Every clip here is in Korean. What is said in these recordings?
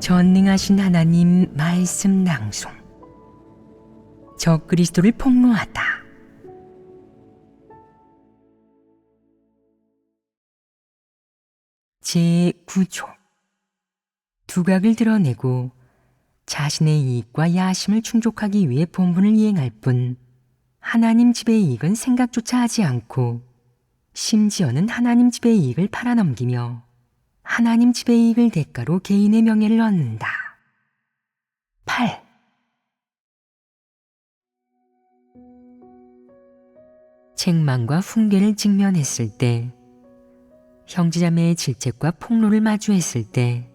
전능하신 하나님 말씀 낭송. 적그리스도를 폭로하다. 제9조. 두각을 드러내고 자신의 이익과 야심을 충족하기 위해 본분을 이행할 뿐 하나님 집의 이익은 생각조차 하지 않고 심지어는 하나님 집의 이익을 팔아넘기며 하나님 집의 이익을 대가로 개인의 명예를 얻는다. 8. 책망과 훈계를 직면했을 때, 형제자매의 질책과 폭로를 마주했을 때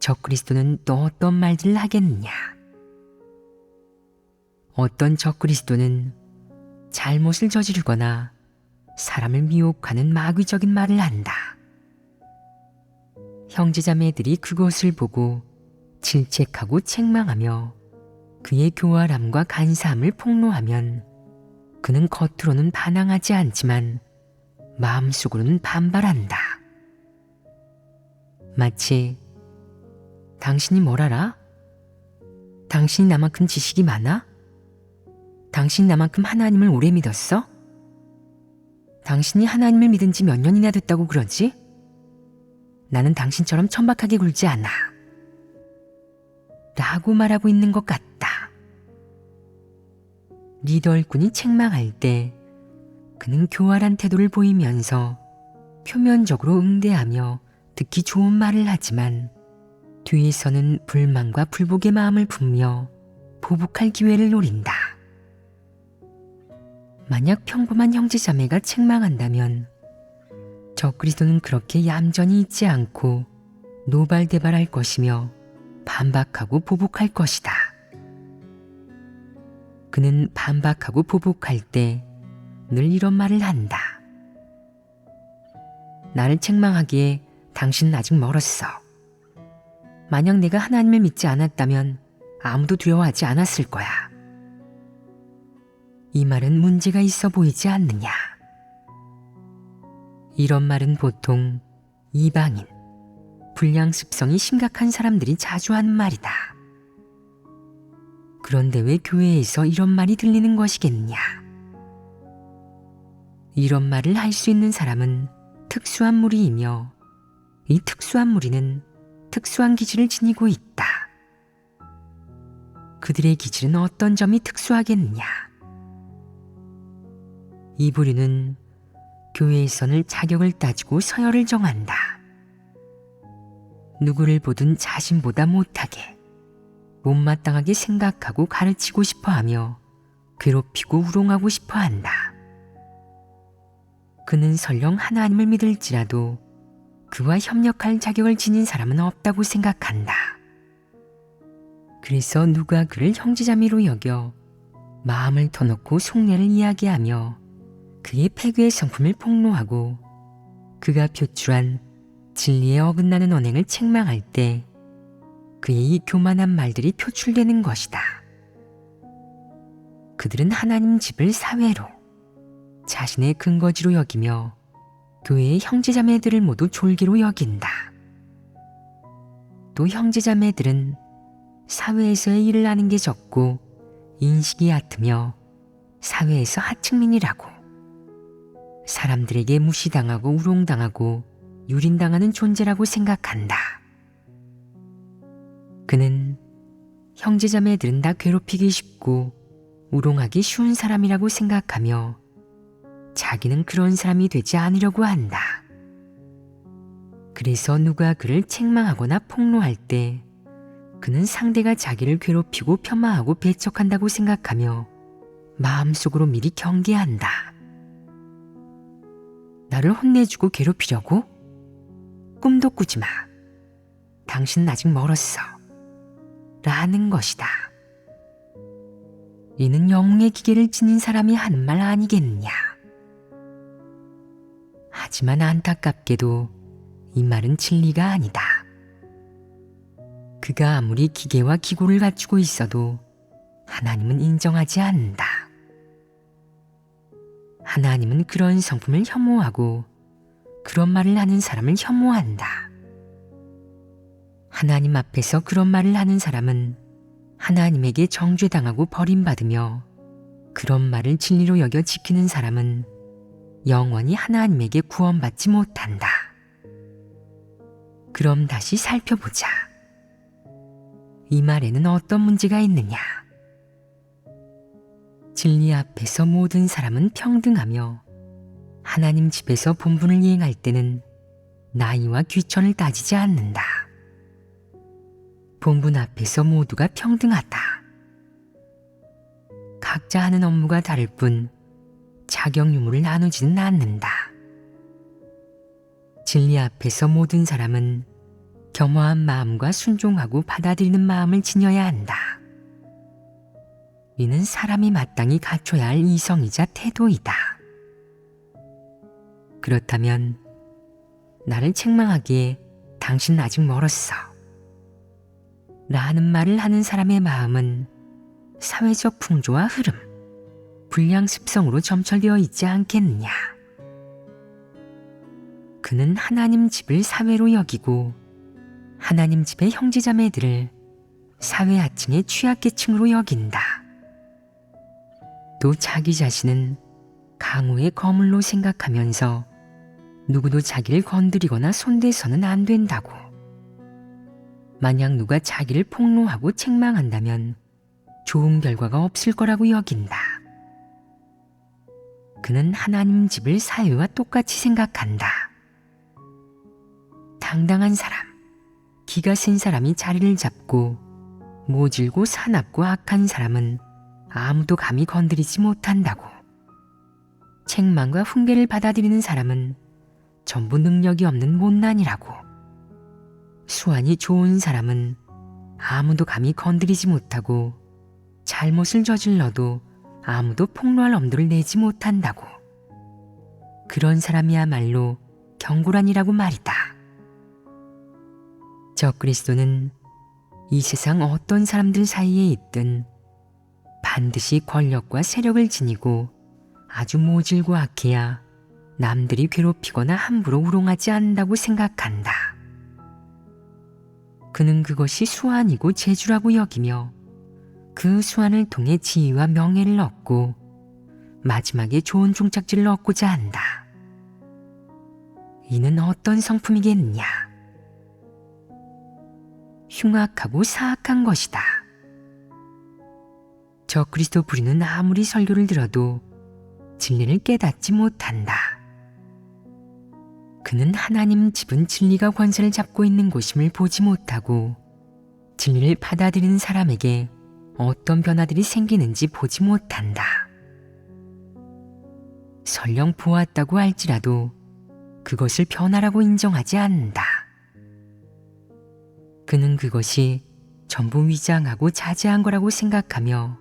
적그리스도는 또 어떤 말들을 하겠느냐? 어떤 적그리스도는 잘못을 저지르거나 사람을 미혹하는 마귀적인 말을 한다. 형제자매들이 그것을 보고 질책하고 책망하며 그의 교활함과 간사함을 폭로하면 그는 겉으로는 반항하지 않지만 마음속으로는 반발한다. 마치 당신이 뭘 알아? 당신이 나만큼 지식이 많아? 당신이 나만큼 하나님을 오래 믿었어? 당신이 하나님을 믿은 지 몇 년이나 됐다고 그러지? 나는 당신처럼 천박하게 굴지 않아. 라고 말하고 있는 것 같다. 리더 일꾼이 책망할 때 그는 교활한 태도를 보이면서 표면적으로 응대하며 듣기 좋은 말을 하지만 뒤에서는 불만과 불복의 마음을 품며 보복할 기회를 노린다. 만약 평범한 형제자매가 책망한다면 적그리스도는 그렇게 얌전히 있지 않고 노발대발할 것이며 반박하고 보복할 것이다. 그는 반박하고 보복할 때 늘 이런 말을 한다. 나를 책망하기에 당신은 아직 멀었어. 만약 내가 하나님을 믿지 않았다면 아무도 두려워하지 않았을 거야. 이 말은 문제가 있어 보이지 않느냐? 이런 말은 보통 이방인, 불량습성이 심각한 사람들이 자주 하는 말이다. 그런데 왜 교회에서 이런 말이 들리는 것이겠냐? 이런 말을 할 수 있는 사람은 특수한 무리이며 이 특수한 무리는 특수한 기질을 지니고 있다. 그들의 기질은 어떤 점이 특수하겠느냐? 이 부류는 교회에서는 자격을 따지고 서열을 정한다. 누구를 보든 자신보다 못하게, 못마땅하게 생각하고 가르치고 싶어하며 괴롭히고 우롱하고 싶어한다. 그는 설령 하나님을 믿을지라도 그와 협력할 자격을 지닌 사람은 없다고 생각한다. 그래서 누가 그를 형제자매로 여겨 마음을 터놓고 속내를 이야기하며 그의 패괴의 성품을 폭로하고 그가 표출한 진리에 어긋나는 언행을 책망할 때 그의 이 교만한 말들이 표출되는 것이다. 그들은 하나님 집을 사회로, 자신의 근거지로 여기며 교회의 형제자매들을 모두 졸기로 여긴다. 또 형제자매들은 사회에서의 일을 아는 게 적고 인식이 얕으며 사회에서 하층민이라고, 사람들에게 무시당하고 우롱당하고 유린당하는 존재라고 생각한다. 그는 형제자매들은 다 괴롭히기 쉽고 우롱하기 쉬운 사람이라고 생각하며 자기는 그런 사람이 되지 않으려고 한다. 그래서 누가 그를 책망하거나 폭로할 때 그는 상대가 자기를 괴롭히고 폄하하고 배척한다고 생각하며 마음속으로 미리 경계한다. 나를 혼내주고 괴롭히려고? 꿈도 꾸지 마. 당신은 아직 멀었어. 라는 것이다. 이는 영웅의 기계를 지닌 사람이 하는 말 아니겠느냐? 하지만 안타깝게도 이 말은 진리가 아니다. 그가 아무리 기계와 기고를 갖추고 있어도 하나님은 인정하지 않는다. 하나님은 그런 성품을 혐오하고 그런 말을 하는 사람을 혐오한다. 하나님 앞에서 그런 말을 하는 사람은 하나님에게 정죄당하고 버림받으며, 그런 말을 진리로 여겨 지키는 사람은 영원히 하나님에게 구원받지 못한다. 그럼 다시 살펴보자. 이 말에는 어떤 문제가 있느냐? 진리 앞에서 모든 사람은 평등하며, 하나님 집에서 본분을 이행할 때는 나이와 귀천을 따지지 않는다. 본분 앞에서 모두가 평등하다. 각자 하는 업무가 다를 뿐 자격 유무를 나누지는 않는다. 진리 앞에서 모든 사람은 겸허한 마음과 순종하고 받아들이는 마음을 지녀야 한다. 이는 사람이 마땅히 갖춰야 할 이성이자 태도이다. 그렇다면 나를 책망하기에 당신 아직 멀었어 라는 말을 하는 사람의 마음은 사회적 풍조와 흐름, 불량 습성으로 점철되어 있지 않겠느냐. 그는 하나님 집을 사회로 여기고 하나님 집의 형제자매들을 사회 하층의 취약계층으로 여긴다. 또 자기 자신은 강호의 거물로 생각하면서 누구도 자기를 건드리거나 손대서는 안 된다고. 만약 누가 자기를 폭로하고 책망한다면 좋은 결과가 없을 거라고 여긴다. 그는 하나님 집을 사회와 똑같이 생각한다. 당당한 사람, 기가 센 사람이 자리를 잡고 모질고 사납고 악한 사람은 아무도 감히 건드리지 못한다고. 책망과 훈계를 받아들이는 사람은 전부 능력이 없는 못난이라고. 수완이 좋은 사람은 아무도 감히 건드리지 못하고 잘못을 저질러도 아무도 폭로할 엄두를 내지 못한다고. 그런 사람이야말로 경고란이라고 말이다. 적그리스도는 이 세상 어떤 사람들 사이에 있든 반드시 권력과 세력을 지니고 아주 모질고 악해야 남들이 괴롭히거나 함부로 우롱하지 않는다고 생각한다. 그는 그것이 수완이고 재주라고 여기며 그 수완을 통해 지위와 명예를 얻고 마지막에 좋은 종착지를 얻고자 한다. 이는 어떤 성품이겠느냐? 흉악하고 사악한 것이다. 적그리스도 부리는 아무리 설교를 들어도 진리를 깨닫지 못한다. 그는 하나님 집은 진리가 권세를 잡고 있는 곳임을 보지 못하고 진리를 받아들이는 사람에게 어떤 변화들이 생기는지 보지 못한다. 설령 보았다고 할지라도 그것을 변화라고 인정하지 않는다. 그는 그것이 전부 위장하고 자제한 거라고 생각하며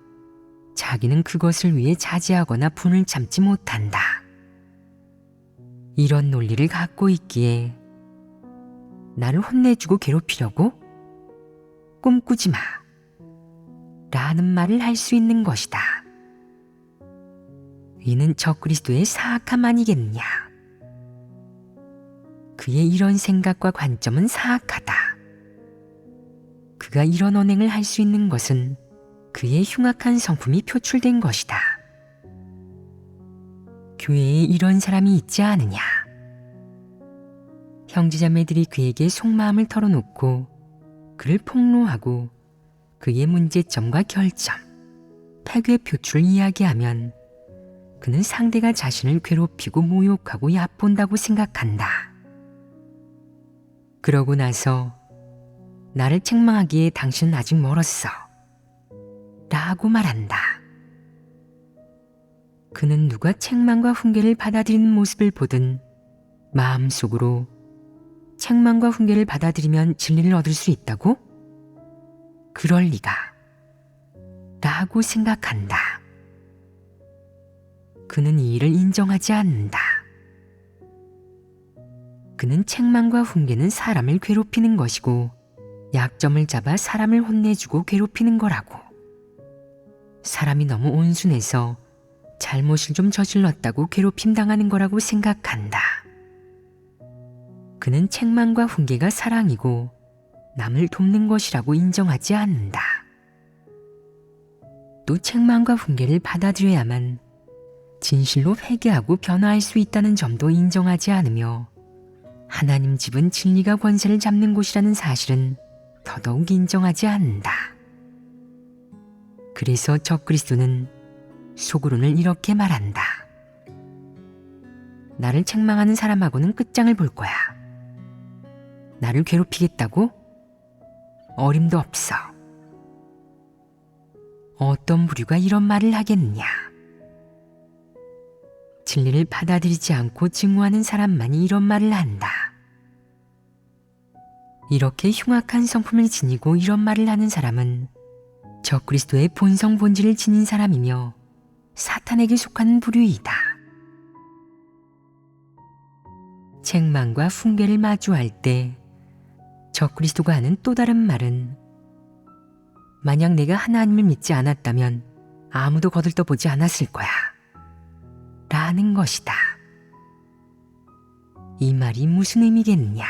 자기는 그것을 위해 자제하거나 분을 참지 못한다. 이런 논리를 갖고 있기에 나를 혼내주고 괴롭히려고? 꿈꾸지 마 라는 말을 할 수 있는 것이다. 이는 적그리스도의 사악함 아니겠느냐. 그의 이런 생각과 관점은 사악하다. 그가 이런 언행을 할 수 있는 것은 그의 흉악한 성품이 표출된 것이다. 교회에 이런 사람이 있지 않으냐. 형제자매들이 그에게 속마음을 털어놓고 그를 폭로하고 그의 문제점과 결점, 패괴 표출을 이야기하면 그는 상대가 자신을 괴롭히고 모욕하고 얕본다고 생각한다. 그러고 나서 나를 책망하기에 당신은 아직 멀었어 라고 말한다. 그는 누가 책망과 훈계를 받아들이는 모습을 보든 마음속으로 책망과 훈계를 받아들이면 진리를 얻을 수 있다고? 그럴 리가 라고 생각한다. 그는 이 일을 인정하지 않는다. 그는 책망과 훈계는 사람을 괴롭히는 것이고 약점을 잡아 사람을 혼내주고 괴롭히는 거라고. 사람이 너무 온순해서 잘못을 좀 저질렀다고 괴롭힘 당하는 거라고 생각한다. 그는 책망과 훈계가 사랑이고 남을 돕는 것이라고 인정하지 않는다. 또 책망과 훈계를 받아들여야만 진실로 회개하고 변화할 수 있다는 점도 인정하지 않으며 하나님 집은 진리가 권세를 잡는 곳이라는 사실은 더더욱 인정하지 않는다. 그래서 적그리스도는 속으로는 이렇게 말한다. 나를 책망하는 사람하고는 끝장을 볼 거야. 나를 괴롭히겠다고? 어림도 없어. 어떤 부류가 이런 말을 하겠느냐. 진리를 받아들이지 않고 증오하는 사람만이 이런 말을 한다. 이렇게 흉악한 성품을 지니고 이런 말을 하는 사람은 적그리스도의 본성 본질을 지닌 사람이며 사탄에게 속하는 부류이다. 책망과 훈계를 마주할 때 적그리스도가 하는 또 다른 말은 만약 내가 하나님을 믿지 않았다면 아무도 거들떠보지 않았을 거야 라는 것이다. 이 말이 무슨 의미겠느냐?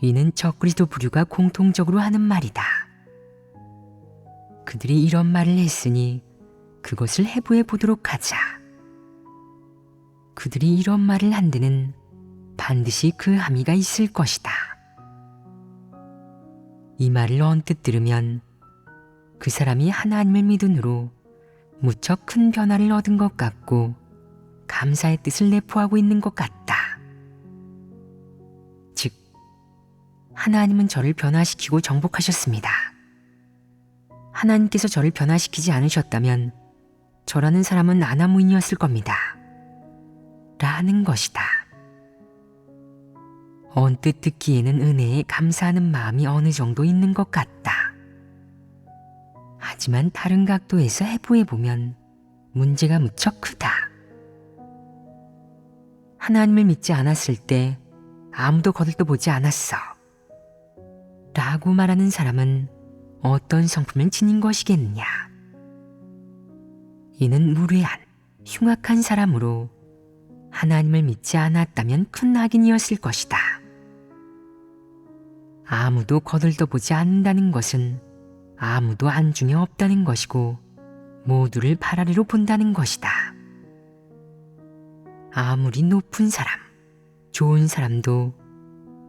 이는 적그리스도 부류가 공통적으로 하는 말이다. 그들이 이런 말을 했으니 그것을 해부해 보도록 하자. 그들이 이런 말을 한 데는 반드시 그 함의가 있을 것이다. 이 말을 언뜻 들으면 그 사람이 하나님을 믿음으로 무척 큰 변화를 얻은 것 같고 감사의 뜻을 내포하고 있는 것 같다. 즉, 하나님은 저를 변화시키고 정복하셨습니다. 하나님께서 저를 변화시키지 않으셨다면 저라는 사람은 아나무인이었을 겁니다. 라는 것이다. 언뜻 듣기에는 은혜에 감사하는 마음이 어느 정도 있는 것 같다. 하지만 다른 각도에서 해부해보면 문제가 무척 크다. 하나님을 믿지 않았을 때 아무도 거들떠보지 않았어 라고 말하는 사람은 어떤 성품을 지닌 것이겠느냐. 이는 무례한, 흉악한 사람으로 하나님을 믿지 않았다면 큰 악인이었을 것이다. 아무도 거들떠보지 않는다는 것은 아무도 안중에 없다는 것이고 모두를 발아래로 본다는 것이다. 아무리 높은 사람, 좋은 사람도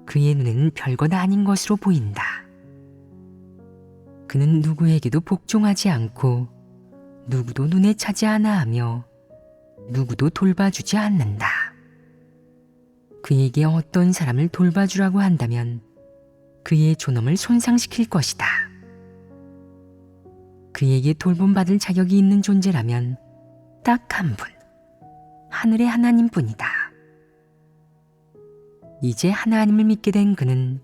그의 눈에는 별것 아닌 것으로 보인다. 그는 누구에게도 복종하지 않고 누구도 눈에 차지 않아 하며 누구도 돌봐주지 않는다. 그에게 어떤 사람을 돌봐주라고 한다면 그의 존엄을 손상시킬 것이다. 그에게 돌봄받을 자격이 있는 존재라면 딱 한 분, 하늘의 하나님뿐이다. 이제 하나님을 믿게 된 그는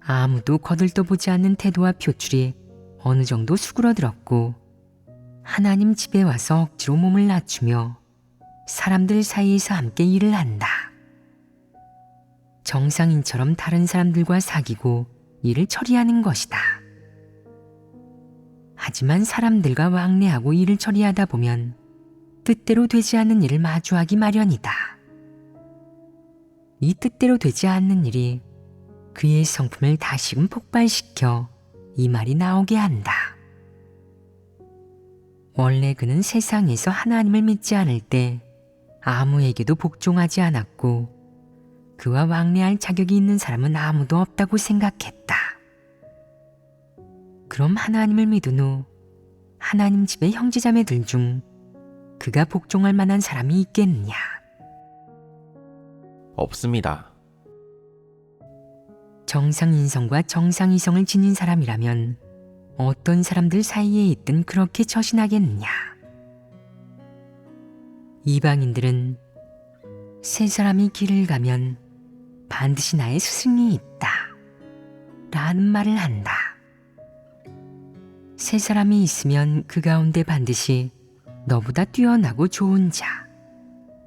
아무도 거들떠보지 않는 태도와 표출이 어느 정도 수그러들었고 하나님 집에 와서 억지로 몸을 낮추며 사람들 사이에서 함께 일을 한다. 정상인처럼 다른 사람들과 사귀고 일을 처리하는 것이다. 하지만 사람들과 왕래하고 일을 처리하다 보면 뜻대로 되지 않는 일을 마주하기 마련이다. 이 뜻대로 되지 않는 일이 그의 성품을 다시금 폭발시켜 이 말이 나오게 한다. 원래 그는 세상에서 하나님을 믿지 않을 때 아무에게도 복종하지 않았고 그와 왕래할 자격이 있는 사람은 아무도 없다고 생각했다. 그럼 하나님을 믿은 후 하나님 집의 형제자매들 중 그가 복종할 만한 사람이 있겠느냐? 없습니다. 정상인성과 정상이성을 지닌 사람이라면 어떤 사람들 사이에 있든 그렇게 처신하겠느냐? 이방인들은 세 사람이 길을 가면 반드시 나의 스승이 있다 라는 말을 한다. 세 사람이 있으면 그 가운데 반드시 너보다 뛰어나고 좋은 자,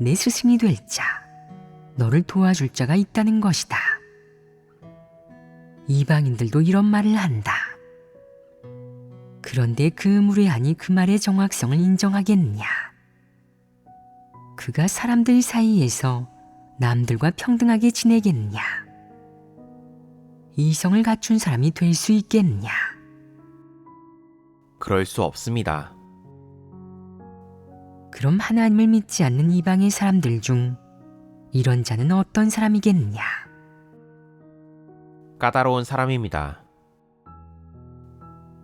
내 스승이 될 자, 너를 도와줄 자가 있다는 것이다. 이방인들도 이런 말을 한다. 그런데 그 무례하니 그 말의 정확성을 인정하겠느냐? 그가 사람들 사이에서 남들과 평등하게 지내겠느냐? 이성을 갖춘 사람이 될 수 있겠느냐? 그럴 수 없습니다. 그럼 하나님을 믿지 않는 이방의 사람들 중 이런 자는 어떤 사람이겠느냐? 까다로운 사람입니다.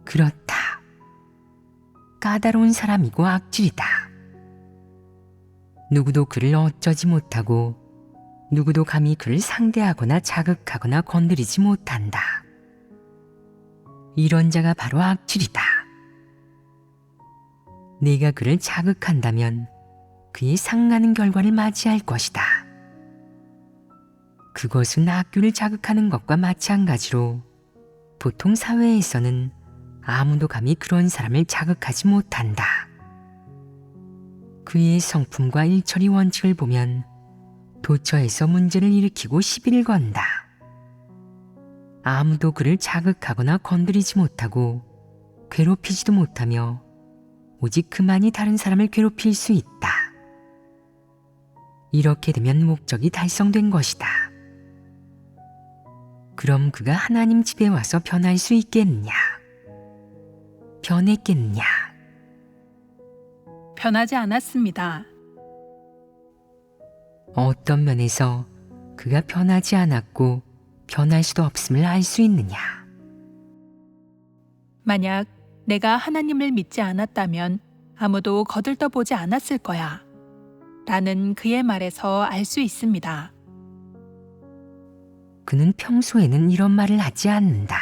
그렇다. 까다로운 사람이고 악질이다. 누구도 그를 어쩌지 못하고 누구도 감히 그를 상대하거나 자극하거나 건드리지 못한다. 이런 자가 바로 악질이다. 내가 그를 자극한다면 그의 상하는 결과를 맞이할 것이다. 그것은 학교를 자극하는 것과 마찬가지로 보통 사회에서는 아무도 감히 그런 사람을 자극하지 못한다. 그의 성품과 일처리 원칙을 보면 도처에서 문제를 일으키고 시비를 건다. 아무도 그를 자극하거나 건드리지 못하고 괴롭히지도 못하며 오직 그만이 다른 사람을 괴롭힐 수 있다. 이렇게 되면 목적이 달성된 것이다. 그럼 그가 하나님 집에 와서 변할 수 있겠느냐? 변했겠느냐? 변하지 않았습니다. 어떤 면에서 그가 변하지 않았고 변할 수도 없음을 알 수 있느냐? 만약 내가 하나님을 믿지 않았다면 아무도 거들떠보지 않았을 거야. 라는 그의 말에서 알 수 있습니다. 그는 평소에는 이런 말을 하지 않는다.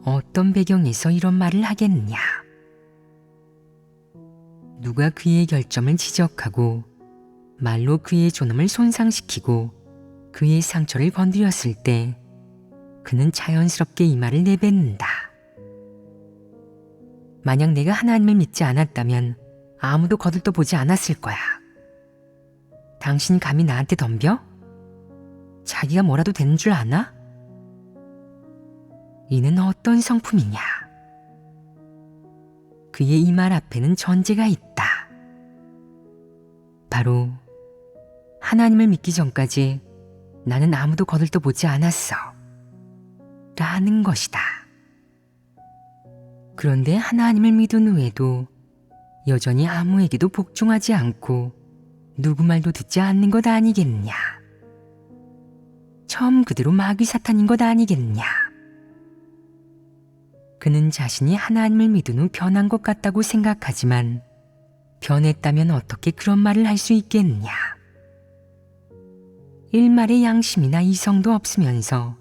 어떤 배경에서 이런 말을 하겠느냐? 누가 그의 결점을 지적하고 말로 그의 존엄을 손상시키고 그의 상처를 건드렸을 때 그는 자연스럽게 이 말을 내뱉는다. 만약 내가 하나님을 믿지 않았다면 아무도 거들떠보지 않았을 거야. 당신 감히 나한테 덤벼? 자기가 뭐라도 되는 줄 아나? 이는 어떤 성품이냐? 그의 이 말 앞에는 전제가 있다. 바로 하나님을 믿기 전까지 나는 아무도 거들떠보지 않았어. 라는 것이다. 그런데 하나님을 믿은 후에도 여전히 아무에게도 복종하지 않고 누구 말도 듣지 않는 것 아니겠느냐? 처음 그대로 마귀 사탄인 것 아니겠느냐? 그는 자신이 하나님을 믿은 후 변한 것 같다고 생각하지만 변했다면 어떻게 그런 말을 할 수 있겠느냐? 일말의 양심이나 이성도 없으면서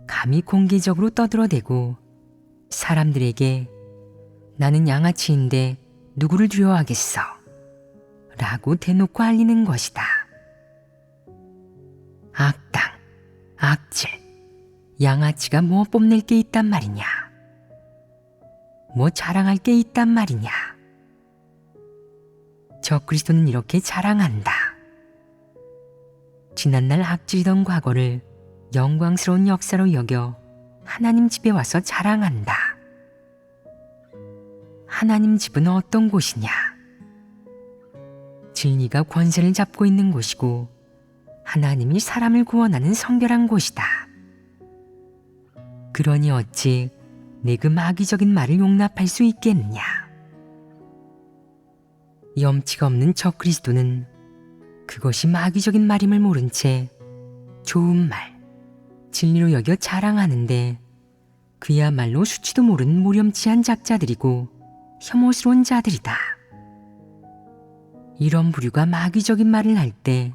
감히 공개적으로 떠들어대고 사람들에게 나는 양아치인데 누구를 두려워하겠어? 라고 대놓고 알리는 것이다. 악당, 악질, 양아치가 뭐 뽐낼 게 있단 말이냐? 뭐 자랑할 게 있단 말이냐? 적그리스도는 이렇게 자랑한다. 지난날 악질이던 과거를 영광스러운 역사로 여겨 하나님 집에 와서 자랑한다. 하나님 집은 어떤 곳이냐? 진리가 권세를 잡고 있는 곳이고 하나님이 사람을 구원하는 성결한 곳이다. 그러니 어찌 내 그 마귀적인 말을 용납할 수 있겠느냐? 염치가 없는 적그리스도는 그것이 마귀적인 말임을 모른 채 좋은 말, 진리로 여겨 자랑하는데 그야말로 수치도 모르는 무렴치한 작자들이고 혐오스러운 자들이다. 이런 부류가 마귀적인 말을 할 때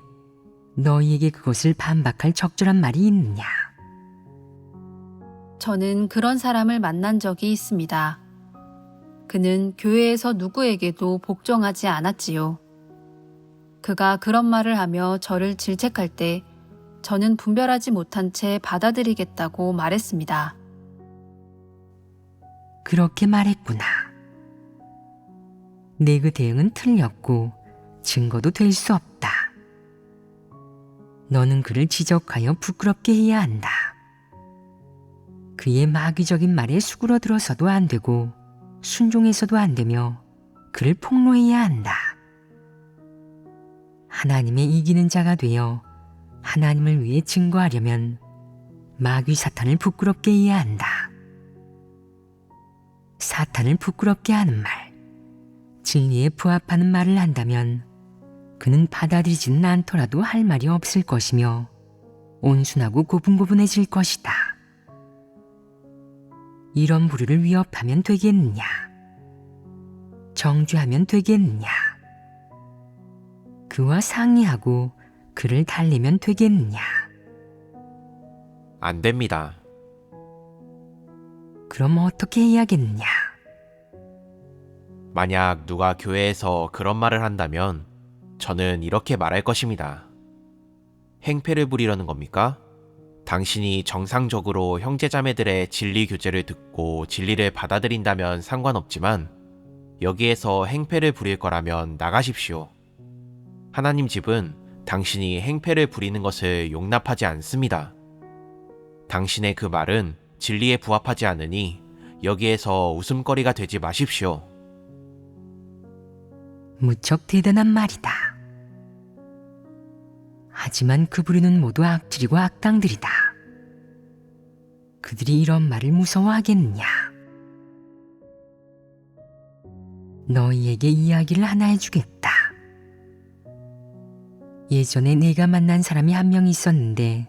너희에게 그것을 반박할 적절한 말이 있느냐? 저는 그런 사람을 만난 적이 있습니다. 그는 교회에서 누구에게도 복종하지 않았지요. 그가 그런 말을 하며 저를 질책할 때 저는 분별하지 못한 채 받아들이겠다고 말했습니다. 그렇게 말했구나. 내 그 대응은 틀렸고 증거도 될 수 없다. 너는 그를 지적하여 부끄럽게 해야 한다. 그의 마귀적인 말에 수그러들어서도 안 되고 순종해서도 안 되며 그를 폭로해야 한다. 하나님의 이기는 자가 되어 하나님을 위해 증거하려면 마귀 사탄을 부끄럽게 해야 한다. 사탄을 부끄럽게 하는 말, 진리에 부합하는 말을 한다면 그는 받아들이지는 않더라도 할 말이 없을 것이며 온순하고 고분고분해질 것이다. 이런 부류를 위협하면 되겠느냐? 정죄하면 되겠느냐? 그와 상의하고 그를 달래면 되겠느냐? 안 됩니다. 그럼 어떻게 해야겠느냐? 만약 누가 교회에서 그런 말을 한다면 저는 이렇게 말할 것입니다. 행패를 부리려는 겁니까? 당신이 정상적으로 형제자매들의 진리 교제를 듣고 진리를 받아들인다면 상관없지만 여기에서 행패를 부릴 거라면 나가십시오. 하나님 집은 당신이 행패를 부리는 것을 용납하지 않습니다. 당신의 그 말은 진리에 부합하지 않으니 여기에서 웃음거리가 되지 마십시오. 무척 대단한 말이다. 하지만 그 부류는 모두 악질이고 악당들이다. 그들이 이런 말을 무서워하겠느냐? 너희에게 이야기를 하나 해주겠다. 예전에 내가 만난 사람이 한 명 있었는데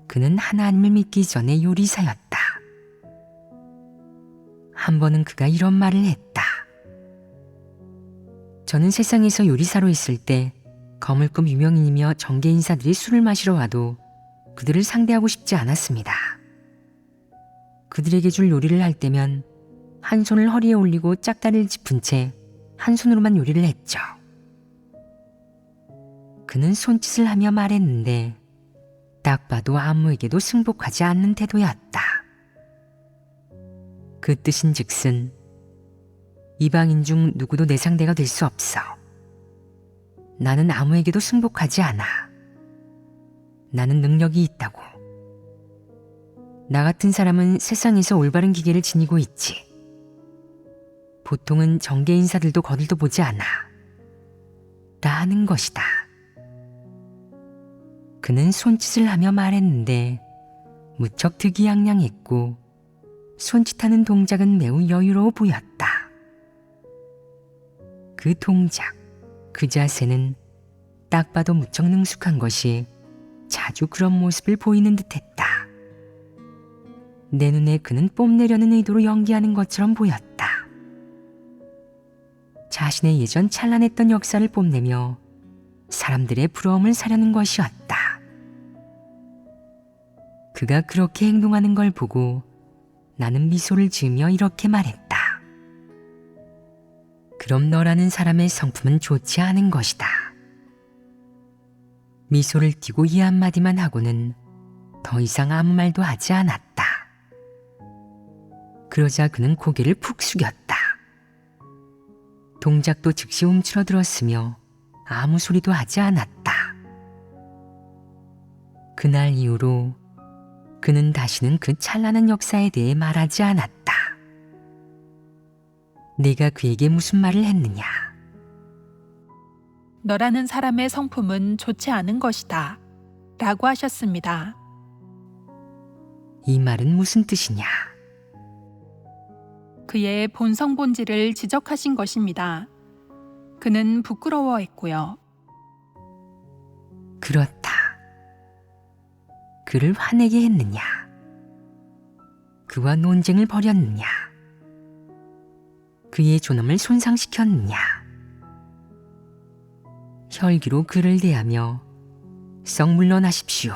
그는 하나님을 믿기 전에 요리사였다. 한 번은 그가 이런 말을 했다. 저는 세상에서 요리사로 있을 때 거물급 유명인이며 정계 인사들이 술을 마시러 와도 그들을 상대하고 싶지 않았습니다. 그들에게 줄 요리를 할 때면 한 손을 허리에 올리고 짝다리를 짚은 채 한 손으로만 요리를 했죠. 그는 손짓을 하며 말했는데 딱 봐도 아무에게도 승복하지 않는 태도였다. 그 뜻인즉슨 이방인 중 누구도 내 상대가 될 수 없어. 나는 아무에게도 승복하지 않아. 나는 능력이 있다고. 나 같은 사람은 세상에서 올바른 기계를 지니고 있지. 보통은 정계 인사들도 거들떠 보지 않아. 라는 것이다. 그는 손짓을 하며 말했는데 무척 특이양양했고 손짓하는 동작은 매우 여유로워 보였다. 그 동작, 그 자세는 딱 봐도 무척 능숙한 것이 자주 그런 모습을 보이는 듯했다. 내 눈에 그는 뽐내려는 의도로 연기하는 것처럼 보였다. 자신의 예전 찬란했던 역사를 뽐내며 사람들의 부러움을 사려는 것이었다. 그가 그렇게 행동하는 걸 보고 나는 미소를 지으며 이렇게 말했다. 그럼 너라는 사람의 성품은 좋지 않은 것이다. 미소를 띠고 이 한마디만 하고는 더 이상 아무 말도 하지 않았다. 그러자 그는 고개를 푹 숙였다. 동작도 즉시 움츠러들었으며 아무 소리도 하지 않았다. 그날 이후로 그는 다시는 그 찬란한 역사에 대해 말하지 않았다. 내가 그에게 무슨 말을 했느냐? 너라는 사람의 성품은 좋지 않은 것이다. 라고 하셨습니다. 이 말은 무슨 뜻이냐? 그의 본성 본질을 지적하신 것입니다. 그는 부끄러워했고요. 그렇다. 그를 화내게 했느냐? 그와 논쟁을 벌였느냐? 그의 존엄을 손상시켰느냐? 혈기로 그를 대하며 썩 물러나십시오.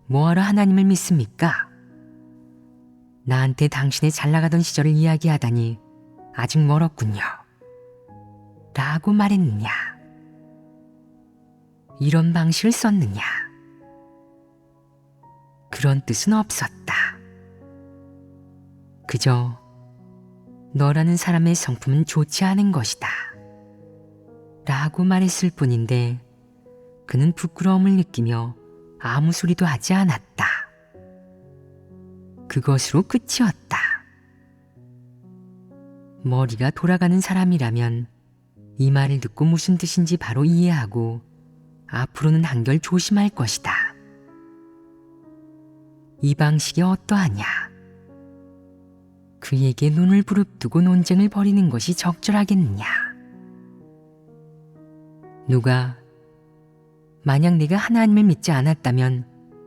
뭐하러 하나님을 믿습니까? 나한테 당신의 잘나가던 시절을 이야기하다니 아직 멀었군요. 라고 말했느냐? 이런 방식을 썼느냐? 그런 뜻은 없었다. 그저 너라는 사람의 성품은 좋지 않은 것이다. 라고 말했을 뿐인데 그는 부끄러움을 느끼며 아무 소리도 하지 않았다. 그것으로 끝이었다. 머리가 돌아가는 사람이라면 이 말을 듣고 무슨 뜻인지 바로 이해하고 앞으로는 한결 조심할 것이다. 이 방식이 어떠하냐? 그에게 눈을 부릅뜨고 논쟁을 벌이는 것이 적절하겠느냐? 누가 만약 내가 하나님을 믿지 않았다면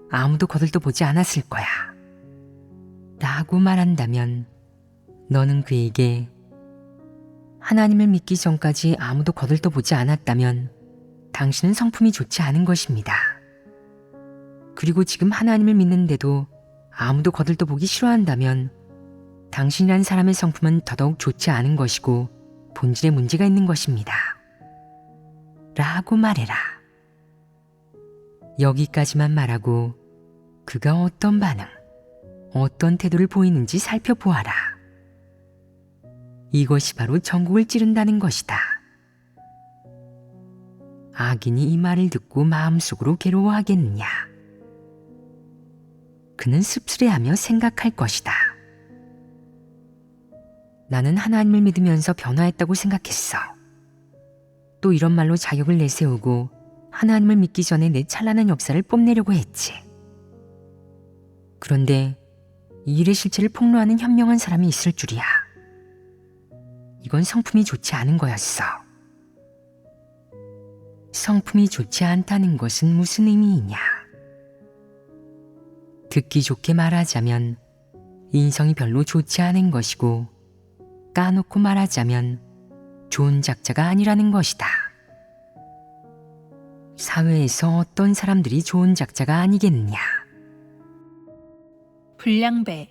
아무도 거들떠보지 않았을 거야 라고 말한다면 너는 그에게 하나님을 믿기 전까지 아무도 거들떠보지 않았다면 당신은 성품이 좋지 않은 것입니다. 그리고 지금 하나님을 믿는데도 아무도 거들떠보기 싫어한다면 당신이란 사람의 성품은 더더욱 좋지 않은 것이고 본질에 문제가 있는 것입니다. 라고 말해라. 여기까지만 말하고 그가 어떤 반응, 어떤 태도를 보이는지 살펴보아라. 이것이 바로 전국을 찌른다는 것이다. 악인이 이 말을 듣고 마음속으로 괴로워하겠느냐? 그는 씁쓸해하며 생각할 것이다. 나는 하나님을 믿으면서 변화했다고 생각했어. 또 이런 말로 자격을 내세우고 하나님을 믿기 전에 내 찬란한 역사를 뽐내려고 했지. 그런데 이 일의 실체를 폭로하는 현명한 사람이 있을 줄이야. 이건 성품이 좋지 않은 거였어. 성품이 좋지 않다는 것은 무슨 의미이냐? 듣기 좋게 말하자면 인성이 별로 좋지 않은 것이고 까놓고 말하자면 좋은 작자가 아니라는 것이다. 사회에서 어떤 사람들이 좋은 작자가 아니겠느냐? 불량배,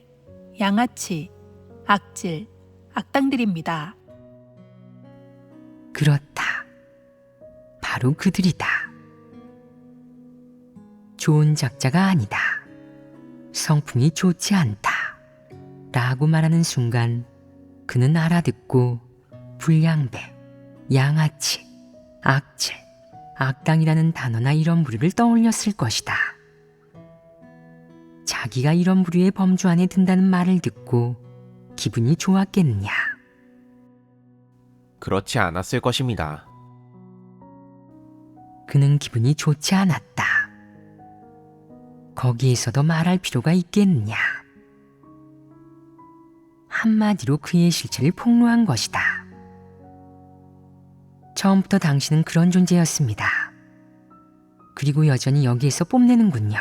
양아치, 악질, 악당들입니다. 그렇다. 바로 그들이다. 좋은 작자가 아니다. 성품이 좋지 않다. 라고 말하는 순간 그는 알아듣고 불량배, 양아치, 악질, 악당이라는 단어나 이런 부류를 떠올렸을 것이다. 자기가 이런 부류의 범주 안에 든다는 말을 듣고 기분이 좋았겠느냐? 그렇지 않았을 것입니다. 그는 기분이 좋지 않았다. 거기에서도 말할 필요가 있겠느냐? 한마디로 그의 실체를 폭로한 것이다. 처음부터 당신은 그런 존재였습니다. 그리고 여전히 여기에서 뽐내는군요.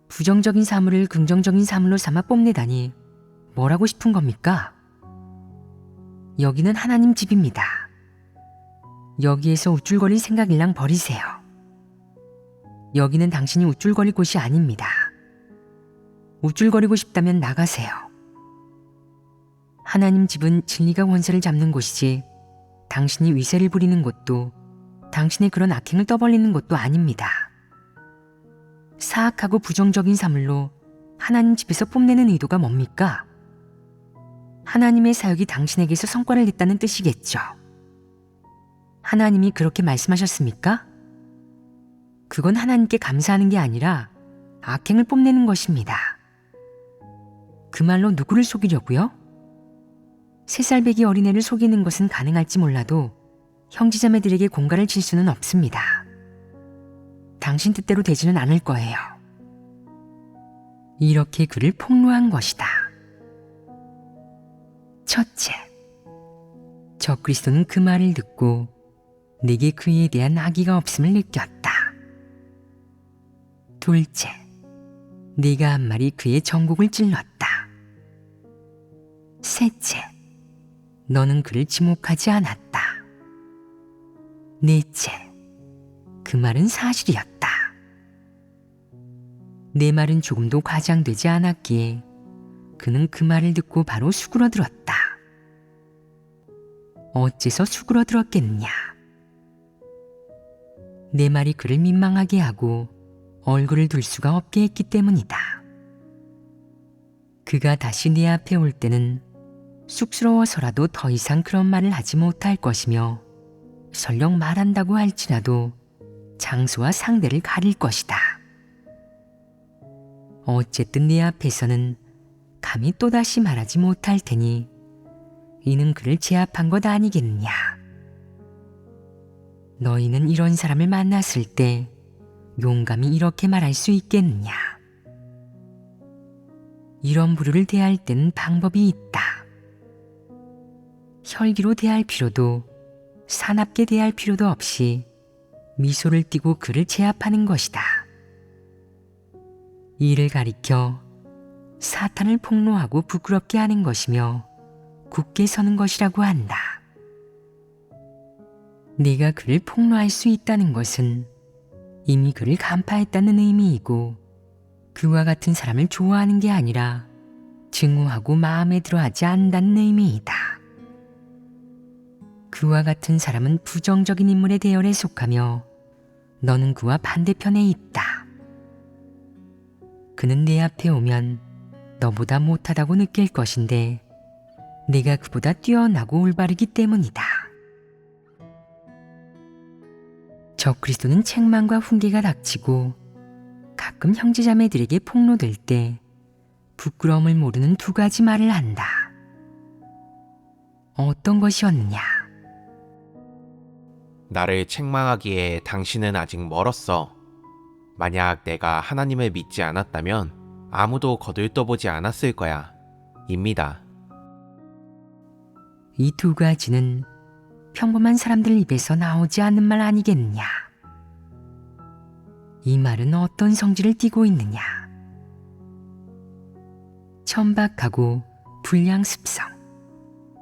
부정적인 사물을 긍정적인 사물로 삼아 뽐내다니 뭐라고 싶은 겁니까? 여기는 하나님 집입니다. 여기에서 우쭐거릴 생각일랑 버리세요. 여기는 당신이 우쭐거릴 곳이 아닙니다. 우쭐거리고 싶다면 나가세요. 하나님 집은 진리가 원세를 잡는 곳이지 당신이 위세를 부리는 곳도 당신의 그런 악행을 떠벌리는 곳도 아닙니다. 사악하고 부정적인 사물로 하나님 집에서 뽐내는 의도가 뭡니까? 하나님의 사역이 당신에게서 성과를 냈다는 뜻이겠죠. 하나님이 그렇게 말씀하셨습니까? 그건 하나님께 감사하는 게 아니라 악행을 뽐내는 것입니다. 그 말로 누구를 속이려고요? 3살배기 어린애를 속이는 것은 가능할지 몰라도 형제자매들에게 공갈을 칠 수는 없습니다. 당신 뜻대로 되지는 않을 거예요. 이렇게 그를 폭로한 것이다. 첫째, 적그리스도는 그 말을 듣고 내게 그에 대한 악의가 없음을 느꼈다. 둘째, 네가 한 말이 그의 전곡을 찔렀다. 셋째, 너는 그를 지목하지 않았다. 넷째, 그 말은 사실이었다. 내 말은 조금도 과장되지 않았기에 그는 그 말을 듣고 바로 수그러들었다. 어째서 수그러들었겠느냐? 내 말이 그를 민망하게 하고 얼굴을 둘 수가 없게 했기 때문이다. 그가 다시 내 앞에 올 때는 쑥스러워서라도 더 이상 그런 말을 하지 못할 것이며 설령 말한다고 할지라도 장소와 상대를 가릴 것이다. 어쨌든 내 앞에서는 감히 또다시 말하지 못할 테니 이는 그를 제압한 것 아니겠느냐. 너희는 이런 사람을 만났을 때 용감히 이렇게 말할 수 있겠느냐. 이런 부류를 대할 때는 방법이 있다. 혈기로 대할 필요도 사납게 대할 필요도 없이 미소를 띠고 그를 제압하는 것이다. 이를 가리켜 사탄을 폭로하고 부끄럽게 하는 것이며 굳게 서는 것이라고 한다. 네가 그를 폭로할 수 있다는 것은 이미 그를 간파했다는 의미이고, 그와 같은 사람을 좋아하는 게 아니라 증오하고 마음에 들어하지 않는다는 의미이다. 그와 같은 사람은 부정적인 인물의 대열에 속하며 너는 그와 반대편에 있다. 그는 내 앞에 오면 너보다 못하다고 느낄 것인데 네가 그보다 뛰어나고 올바르기 때문이다. 적그리스도는 책망과 훈계가 닥치고 가끔 형제자매들에게 폭로될 때 부끄러움을 모르는 두 가지 말을 한다. 어떤 것이었느냐? 나를 책망하기에 당신은 아직 멀었어. 만약 내가 하나님을 믿지 않았다면 아무도 거들떠보지 않았을 거야. 입니다. 이 두 가지는 평범한 사람들 입에서 나오지 않는 말 아니겠느냐? 이 말은 어떤 성질을 띠고 있느냐? 천박하고 불량습성,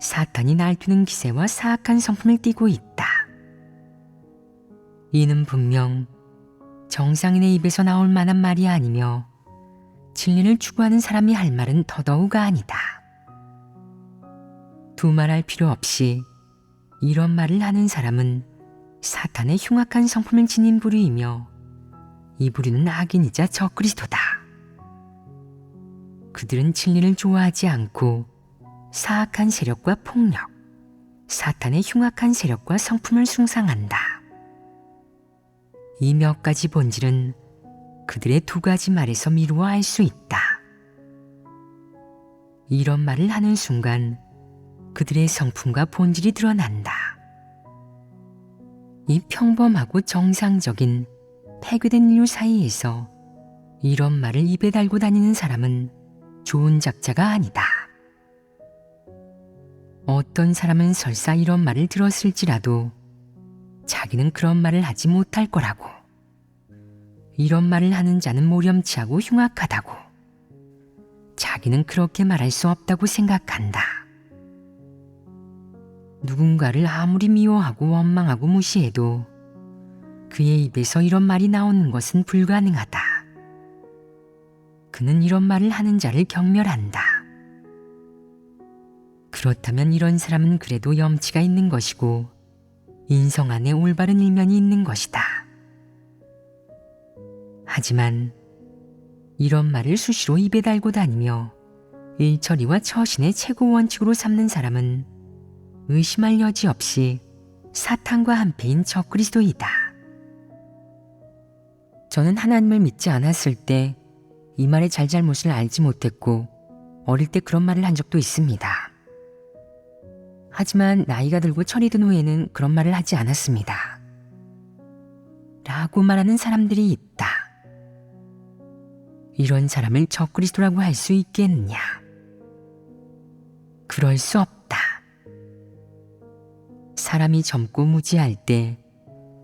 사탄이 날뛰는 기세와 사악한 성품을 띠고 있다. 이는 분명 정상인의 입에서 나올 만한 말이 아니며 진리를 추구하는 사람이 할 말은 더더욱 아니다. 두말할 필요 없이 이런 말을 하는 사람은 사탄의 흉악한 성품을 지닌 부류이며 이 부류는 악인이자 적그리스도다. 그들은 진리를 좋아하지 않고 사악한 세력과 폭력, 사탄의 흉악한 세력과 성품을 숭상한다. 이 몇 가지 본질은 그들의 두 가지 말에서 미루어 알 수 있다. 이런 말을 하는 순간 그들의 성품과 본질이 드러난다. 이 평범하고 정상적인 폐괴된 인류 사이에서 이런 말을 입에 달고 다니는 사람은 좋은 작자가 아니다. 어떤 사람은 설사 이런 말을 들었을지라도 자기는 그런 말을 하지 못할 거라고, 이런 말을 하는 자는 모렴치하고 흉악하다고, 자기는 그렇게 말할 수 없다고 생각한다. 누군가를 아무리 미워하고 원망하고 무시해도 그의 입에서 이런 말이 나오는 것은 불가능하다. 그는 이런 말을 하는 자를 경멸한다. 그렇다면 이런 사람은 그래도 염치가 있는 것이고 인성 안에 올바른 일면이 있는 것이다. 하지만 이런 말을 수시로 입에 달고 다니며 일처리와 처신의 최고 원칙으로 삼는 사람은 의심할 여지 없이 사탄과 한패인 적그리스도이다. 저는 하나님을 믿지 않았을 때 이 말의 잘잘못을 알지 못했고 어릴 때 그런 말을 한 적도 있습니다. 하지만 나이가 들고 철이 든 후에는 그런 말을 하지 않았습니다. 라고 말하는 사람들이 있다. 이런 사람을 적그리스도라고 할 수 있겠느냐? 그럴 수 없다. 사람이 젊고 무지할 때,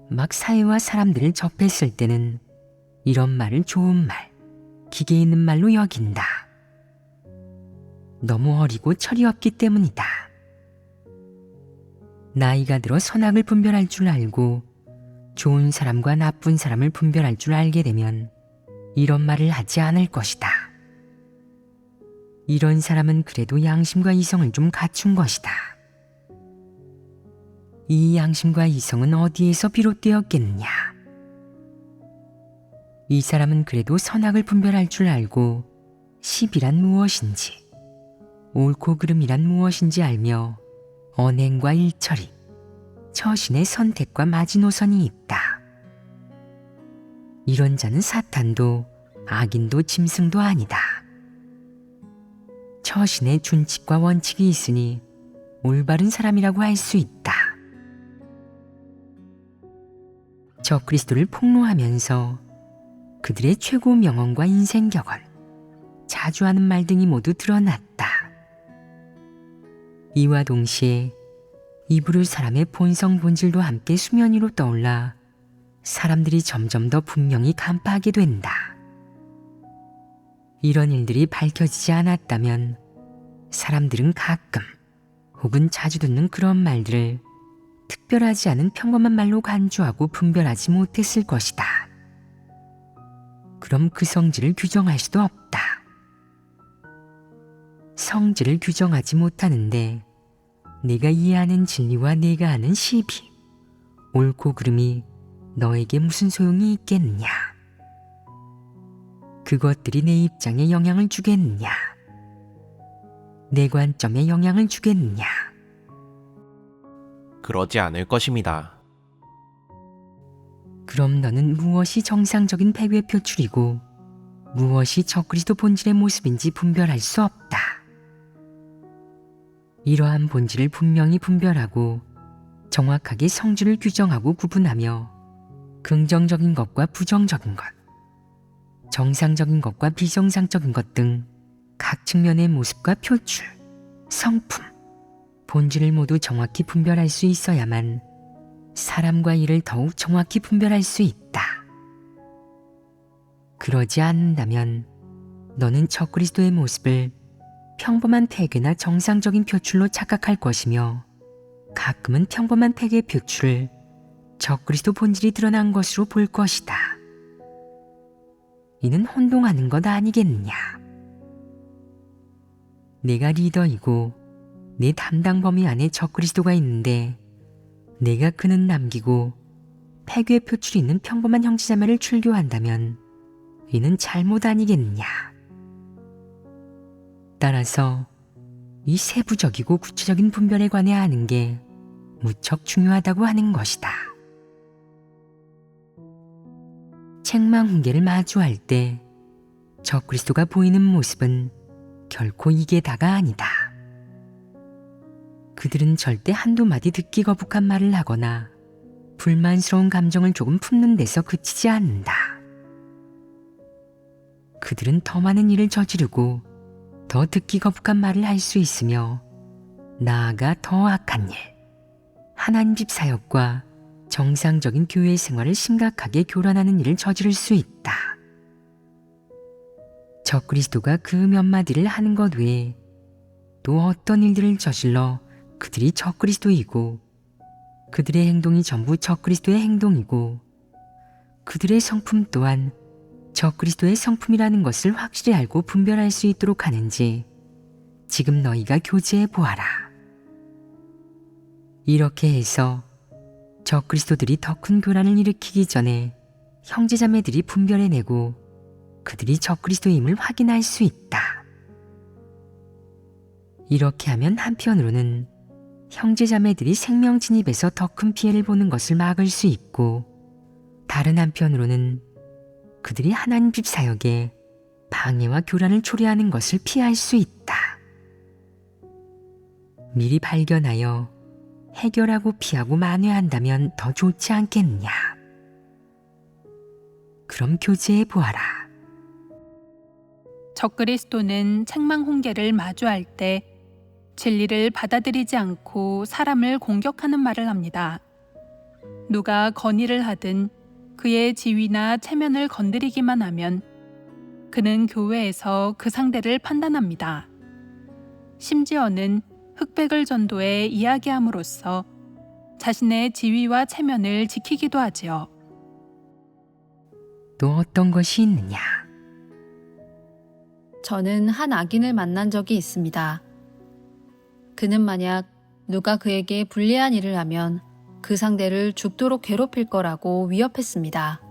막 사회와 사람들을 접했을 때는 이런 말을 좋은 말, 기계 있는 말로 여긴다. 너무 어리고 철이 없기 때문이다. 나이가 들어 선악을 분별할 줄 알고 좋은 사람과 나쁜 사람을 분별할 줄 알게 되면 이런 말을 하지 않을 것이다. 이런 사람은 그래도 양심과 이성을 좀 갖춘 것이다. 이 양심과 이성은 어디에서 비롯되었겠느냐? 이 사람은 그래도 선악을 분별할 줄 알고 시비란 무엇인지, 옳고 그름이란 무엇인지 알며 언행과 일처리, 처신의 선택과 마지노선이 있다. 이런 자는 사탄도 악인도 짐승도 아니다. 처신의 준칙과 원칙이 있으니 올바른 사람이라고 할 수 있다. 적그리스도를 폭로하면서 그들의 최고 명언과 인생 격언, 자주 하는 말 등이 모두 드러났다. 이와 동시에 이브르 사람의 본성 본질도 함께 수면 위로 떠올라 사람들이 점점 더 분명히 간파하게 된다. 이런 일들이 밝혀지지 않았다면 사람들은 가끔 혹은 자주 듣는 그런 말들을 특별하지 않은 평범한 말로 간주하고 분별하지 못했을 것이다. 그럼 그 성질을 규정할 수도 없다. 성질을 규정하지 못하는데 내가 이해하는 진리와 내가 아는 시비, 옳고 그름이 너에게 무슨 소용이 있겠느냐? 그것들이 내 입장에 영향을 주겠느냐? 내 관점에 영향을 주겠느냐? 그러지 않을 것입니다. 그럼 너는 무엇이 정상적인 배교의 표출이고 무엇이 적그리스도 본질의 모습인지 분별할 수 없다. 이러한 본질을 분명히 분별하고 정확하게 성질을 규정하고 구분하며 긍정적인 것과 부정적인 것, 정상적인 것과 비정상적인 것 등 각 측면의 모습과 표출, 성품, 본질을 모두 정확히 분별할 수 있어야만 사람과 일을 더욱 정확히 분별할 수 있다. 그러지 않는다면 너는 적그리스도의 모습을 평범한 폐괴나 정상적인 표출로 착각할 것이며 가끔은 평범한 폐괴의 표출을 적그리스도 본질이 드러난 것으로 볼 것이다. 이는 혼동하는 것 아니겠느냐? 내가 리더이고 내 담당 범위 안에 적그리스도가 있는데 내가 그는 남기고 폐괴의 표출이 있는 평범한 형제자매를 출교한다면 이는 잘못 아니겠느냐? 따라서 이 세부적이고 구체적인 분별에 관해 아는 게 무척 중요하다고 하는 것이다. 책망 훈계를 마주할 때 적그리스도가 보이는 모습은 결코 이게 다가 아니다. 그들은 절대 한두 마디 듣기 거북한 말을 하거나 불만스러운 감정을 조금 품는 데서 그치지 않는다. 그들은 더 많은 일을 저지르고 더 듣기 거북한 말을 할 수 있으며 나아가 더 악한 일, 하나님 집 사역과 정상적인 교회 생활을 심각하게 교란하는 일을 저지를 수 있다. 적그리스도가 그 몇 마디를 하는 것 외에 또 어떤 일들을 저질러 그들이 적그리스도이고 그들의 행동이 전부 적그리스도의 행동이고 그들의 성품 또한 적그리스도의 성품이라는 것을 확실히 알고 분별할 수 있도록 하는지 지금 너희가 교제해 보아라. 이렇게 해서 적그리스도들이 더 큰 교란을 일으키기 전에 형제자매들이 분별해내고 그들이 적그리스도임을 확인할 수 있다. 이렇게 하면 한편으로는 형제자매들이 생명 진입에서 더 큰 피해를 보는 것을 막을 수 있고 다른 한편으로는 그들이 하나님 집 사역에 방해와 교란을 초래하는 것을 피할 수 있다. 미리 발견하여 해결하고 피하고 만회한다면 더 좋지 않겠느냐? 그럼 교제해 보아라. 적그리스도는 책망 훈계를 마주할 때 진리를 받아들이지 않고 사람을 공격하는 말을 합니다. 누가 건의를 하든 그의 지위나 체면을 건드리기만 하면 그는 교회에서 그 상대를 판단합니다. 심지어는 흑백을 전도해 이야기함으로써 자신의 지위와 체면을 지키기도 하지요. 또 어떤 것이 있느냐? 저는 한 악인을 만난 적이 있습니다. 그는 만약 누가 그에게 불리한 일을 하면 그 상대를 죽도록 괴롭힐 거라고 위협했습니다.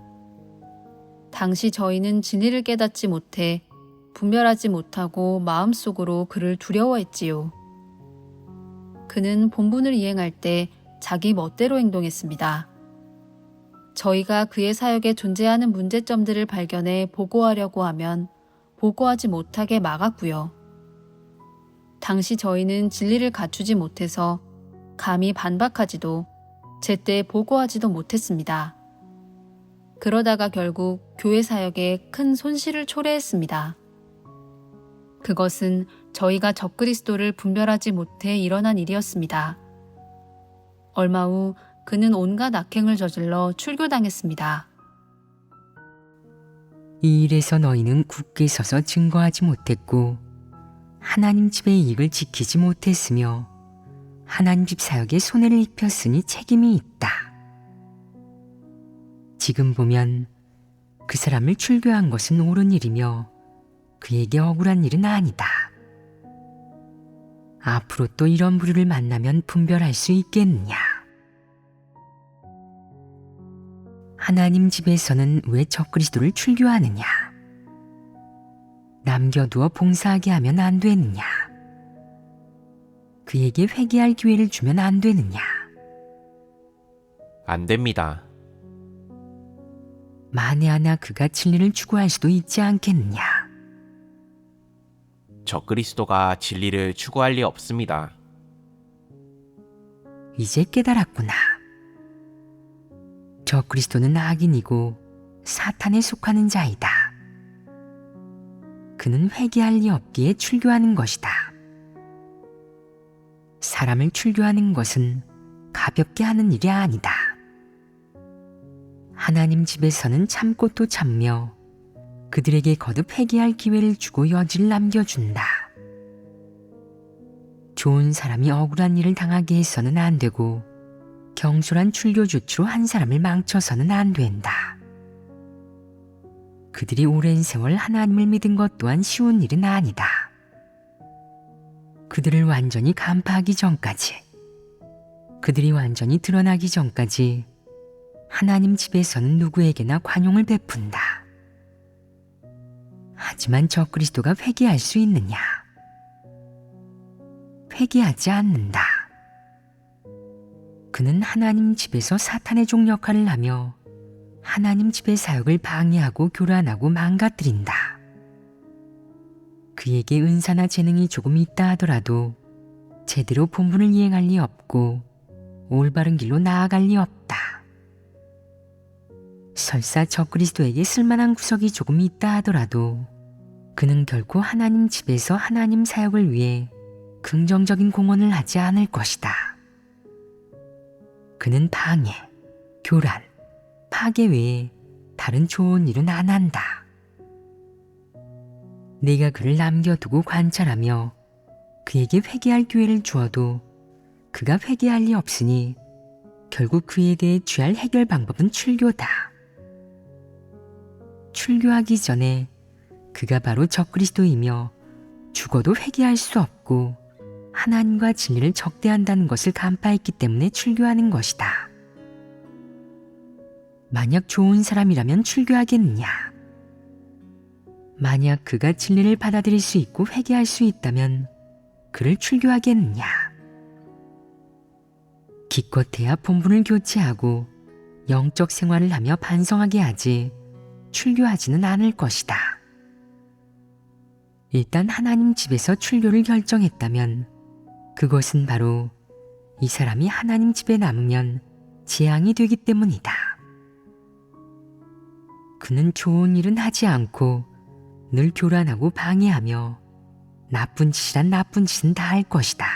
당시 저희는 진리를 깨닫지 못해 분별하지 못하고 마음속으로 그를 두려워했지요. 그는 본분을 이행할 때 자기 멋대로 행동했습니다. 저희가 그의 사역에 존재하는 문제점들을 발견해 보고하려고 하면 보고하지 못하게 막았고요. 당시 저희는 진리를 갖추지 못해서 감히 반박하지도 제때 보고하지도 못했습니다. 그러다가 결국 교회 사역에 큰 손실을 초래했습니다. 그것은 저희가 적그리스도를 분별하지 못해 일어난 일이었습니다. 얼마 후 그는 온갖 악행을 저질러 출교당했습니다. 이 일에서 너희는 굳게 서서 증거하지 못했고 하나님 집의 이익을 지키지 못했으며 하나님 집 사역에 손해를 입혔으니 책임이 있다. 지금 보면 그 사람을 출교한 것은 옳은 일이며 그에게 억울한 일은 아니다. 앞으로 또 이런 부류를 만나면 분별할 수 있겠느냐? 하나님 집에서는 왜 적그리스도를 출교하느냐? 남겨두어 봉사하게 하면 안 되느냐? 그에게 회개할 기회를 주면 안 되느냐? 안 됩니다. 만에 하나 그가 진리를 추구할 수도 있지 않겠느냐? 적그리스도가 진리를 추구할 리 없습니다. 이제 깨달았구나. 적그리스도는 악인이고 사탄에 속하는 자이다. 그는 회개할 리 없기에 출교하는 것이다. 사람을 출교하는 것은 가볍게 하는 일이 아니다. 하나님 집에서는 참고 또 참며 그들에게 거듭 회개할 기회를 주고 여지를 남겨준다. 좋은 사람이 억울한 일을 당하게 해서는 안 되고 경솔한 출교 조치로 한 사람을 망쳐서는 안 된다. 그들이 오랜 세월 하나님을 믿은 것 또한 쉬운 일은 아니다. 그들을 완전히 간파하기 전까지, 그들이 완전히 드러나기 전까지 하나님 집에서는 누구에게나 관용을 베푼다. 하지만 적그리스도가 회개할 수 있느냐? 회개하지 않는다. 그는 하나님 집에서 사탄의 종 역할을 하며 하나님 집의 사역을 방해하고 교란하고 망가뜨린다. 그에게 은사나 재능이 조금 있다 하더라도 제대로 본분을 이행할 리 없고 올바른 길로 나아갈 리 없다. 설사 적그리스도에게 쓸만한 구석이 조금 있다 하더라도 그는 결코 하나님 집에서 하나님 사역을 위해 긍정적인 공헌을 하지 않을 것이다. 그는 방해, 교란, 파괴 외에 다른 좋은 일은 안 한다. 내가 그를 남겨두고 관찰하며 그에게 회개할 기회를 주어도 그가 회개할 리 없으니 결국 그에 대해 취할 해결 방법은 출교다. 출교하기 전에 그가 바로 적그리스도이며 죽어도 회개할 수 없고 하나님과 진리를 적대한다는 것을 간파했기 때문에 출교하는 것이다. 만약 좋은 사람이라면 출교하겠느냐? 만약 그가 진리를 받아들일 수 있고 회개할 수 있다면 그를 출교하겠느냐? 기껏해야 본분을 교체하고 영적 생활을 하며 반성하게 하지 출교하지는 않을 것이다. 일단 하나님 집에서 출교를 결정했다면 그것은 바로 이 사람이 하나님 집에 남으면 재앙이 되기 때문이다. 그는 좋은 일은 하지 않고 늘 교란하고 방해하며 나쁜 짓이란 나쁜 짓은 다 할 것이다.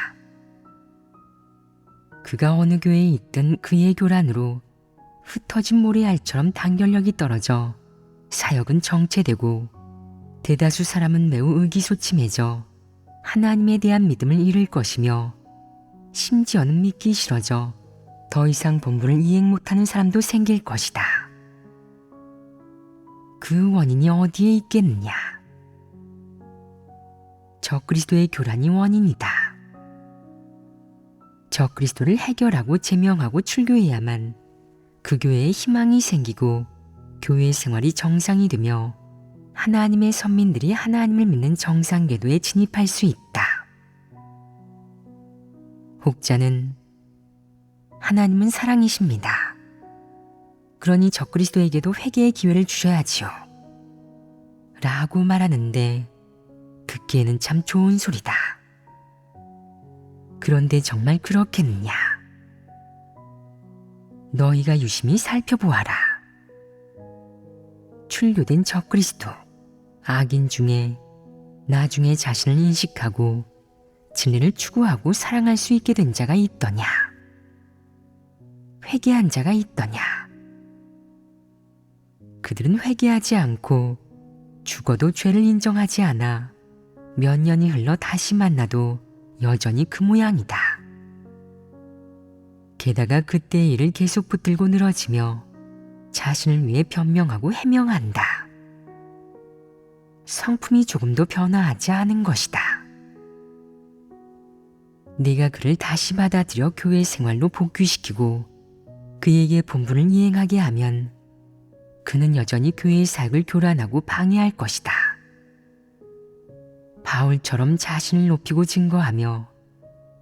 그가 어느 교회에 있든 그의 교란으로 흩어진 모래알처럼 단결력이 떨어져 사역은 정체되고 대다수 사람은 매우 의기소침해져 하나님에 대한 믿음을 잃을 것이며 심지어는 믿기 싫어져 더 이상 본분을 이행 못하는 사람도 생길 것이다. 그 원인이 어디에 있겠느냐? 적그리스도의 교란이 원인이다. 적그리스도를 해결하고 제명하고 출교해야만 그 교회에 희망이 생기고 교회 생활이 정상이 되며 하나님의 선민들이 하나님을 믿는 정상 궤도에 진입할 수 있다. 혹자는 하나님은 사랑이십니다. 그러니 적그리스도에게도 회개의 기회를 주셔야지요. 라고 말하는데 듣기에는 참 좋은 소리다. 그런데 정말 그렇겠느냐? 너희가 유심히 살펴보아라. 출교된 적그리스도, 악인 중에 나중에 자신을 인식하고 진리를 추구하고 사랑할 수 있게 된 자가 있더냐? 회개한 자가 있더냐? 그들은 회개하지 않고 죽어도 죄를 인정하지 않아 몇 년이 흘러 다시 만나도 여전히 그 모양이다. 게다가 그때의 일을 계속 붙들고 늘어지며 자신을 위해 변명하고 해명한다. 성품이 조금도 변화하지 않은 것이다. 네가 그를 다시 받아들여 교회 생활로 복귀시키고 그에게 본분을 이행하게 하면 그는 여전히 교회의 사역을 교란하고 방해할 것이다. 바울처럼 자신을 높이고 증거하며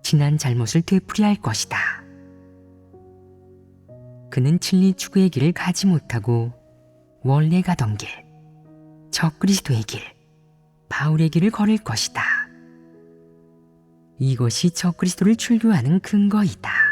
지난 잘못을 되풀이할 것이다. 그는 진리 추구의 길을 가지 못하고 원래 가던 길, 적그리스도의 길, 바울의 길을 걸을 것이다. 이것이 적그리스도를 출교하는 근거이다.